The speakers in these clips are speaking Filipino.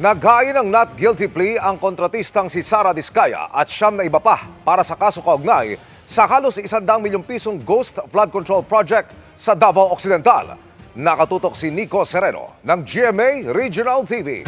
Naghain ng not guilty plea ang kontratistang si Sara Diskaya at siyam na iba pa para sa kaso kaugnay sa halos 100 milyong pisong Ghost Flood Control Project sa Davao Occidental. Nakatutok si Nico Sereno ng GMA Regional TV.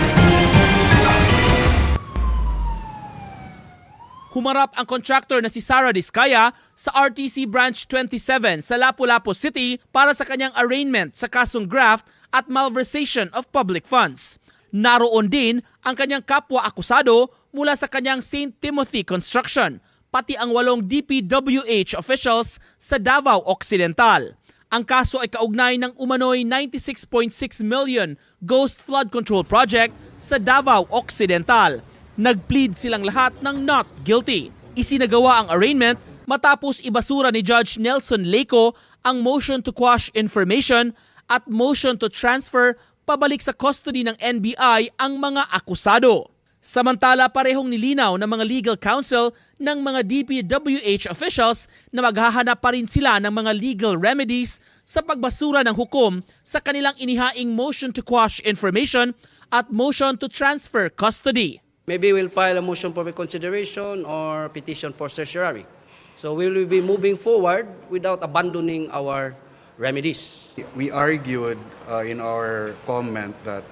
Humarap ang contractor na si Sara Diskaya sa RTC Branch 27 sa Lapu-Lapu City para sa kanyang arraignment sa kasong graft at malversation of public funds. Naroon din ang kanyang kapwa-akusado mula sa kanyang St. Timothy Construction, pati ang 8 DPWH officials sa Davao Occidental. Ang kaso ay kaugnay ng umano'y 96.6 million Ghost Flood Control Project sa Davao Occidental. Nagplead silang lahat ng not guilty. Isinagawa ang arraignment matapos ibasura ni Judge Nelson Leco ang motion to quash information at motion to transfer pabalik sa custody ng NBI ang mga akusado. Samantala, parehong nilinaw ng mga legal counsel ng mga DPWH officials na maghahanap pa rin sila ng mga legal remedies sa pagbasura ng hukom sa kanilang inihaing motion to quash information at motion to transfer custody. Maybe we'll file a motion for reconsideration or petition for certiorari. So we will be moving forward without abandoning our remedies. We argued in our comment that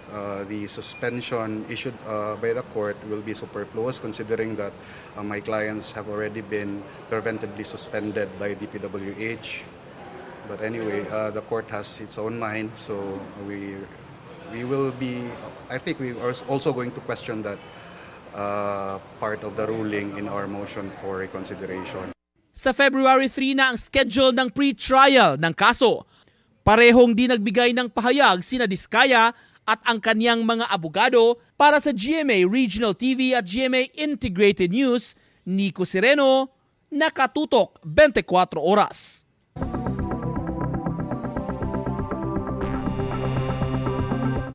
the suspension issued by the court will be superfluous considering that my clients have already been preventively suspended by DPWH. But anyway, the court has its own mind, so we will be, I think we are also going to question that part of the ruling in our motion for reconsideration. Sa February 3 na ang schedule ng pre-trial ng kaso. Parehong di nagbigay ng pahayag sina Diskaya at ang kaniyang mga abogado. Para sa GMA Regional TV at GMA Integrated News, Nico Sereno, Nakatutok 24 Oras.